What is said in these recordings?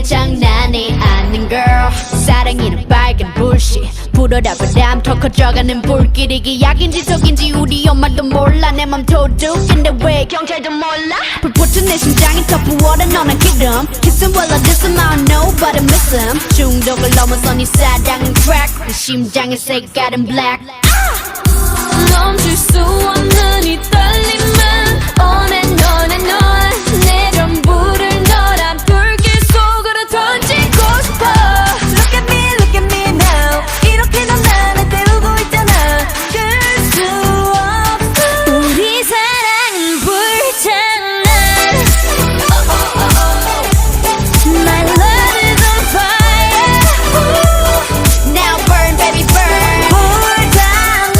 장난이 아닌 girl 사랑이는 빨간 불씨 불어라 바람 더 커져가는 불길 이게 약인지 속인지 우리 엄마도 몰라 내 맘 도둑인데 왜 경찰도 몰라 불붙은 내 심장이 더 부어라 너는 기름 Kiss him while I diss him I don't know but I miss him 중독을 넘어선 이 사랑은 crack 내 심장의 색깔은 black 멈출 수 없는 이 떨림은 on and on and on 내 전부를 너란 불길 속으로 던지고 싶어 Look at me now 이렇게 넌 나를 때우고 있잖아 들 수 없어 우리 사랑은 불장난 My love is on fire Now burn baby burn 불장난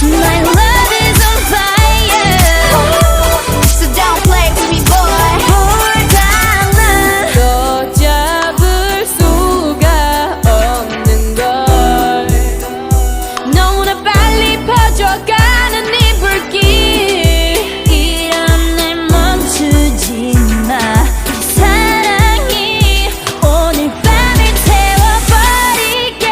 My love is on fire So don't play with me boy 불장난 더 잡을 수가 없는 걸 너무나 빨리 퍼져가는 이 불길 이런 날 멈추지 마 사랑이 오늘 밤을 태워버리게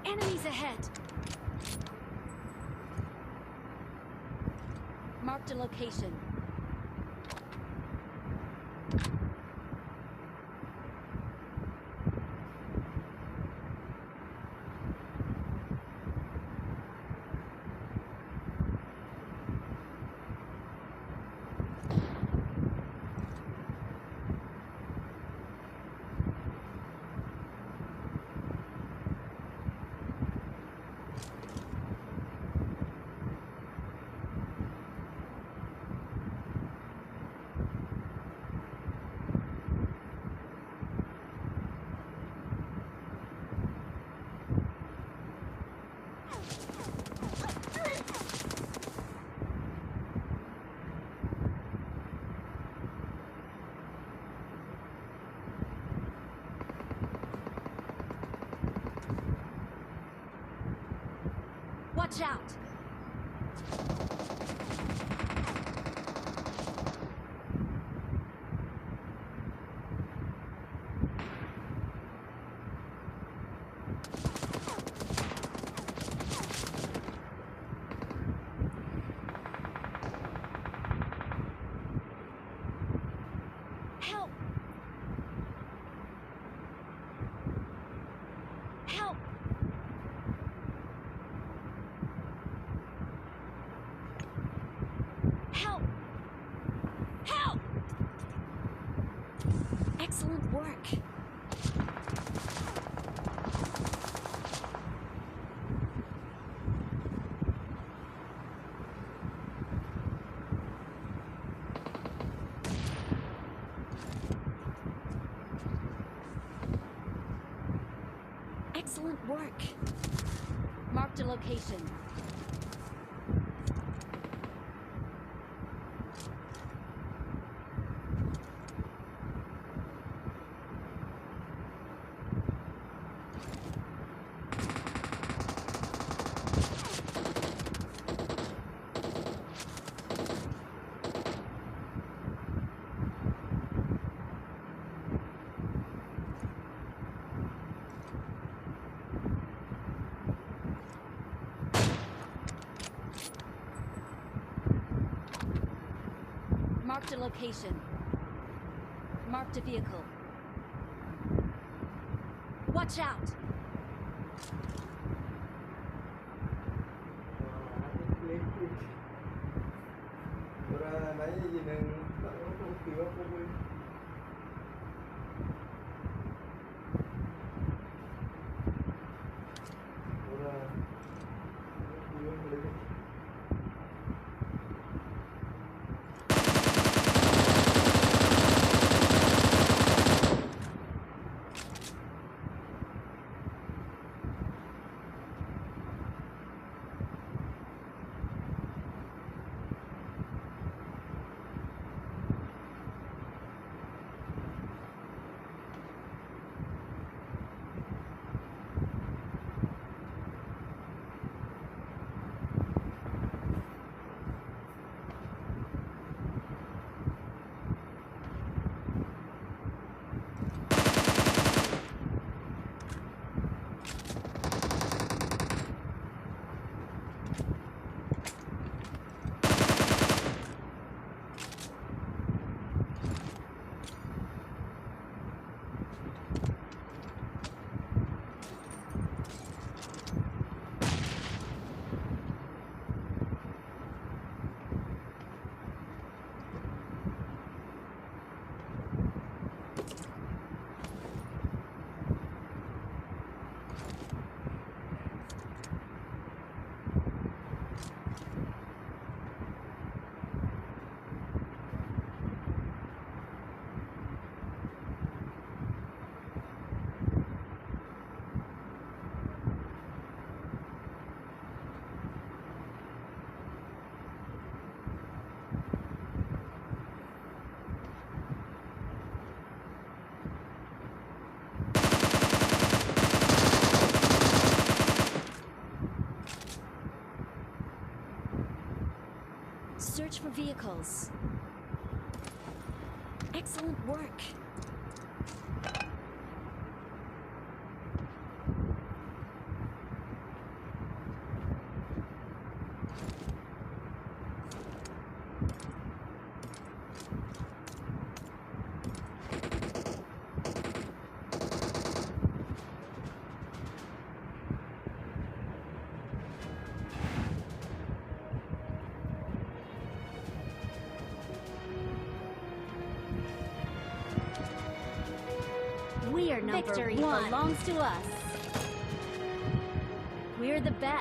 Enemies ahead Marked a location Watch out! Help! Help! Help! Help! Excellent work. Excellent work. Marked a location. Marked a location. Marked a vehicle. Watch out! Ora nãy gì nè, nó không kêu cô vui. Ora kêu cô lấy. Search for vehicles. Excellent work. We are number one. Victory belongs to us. We're the best.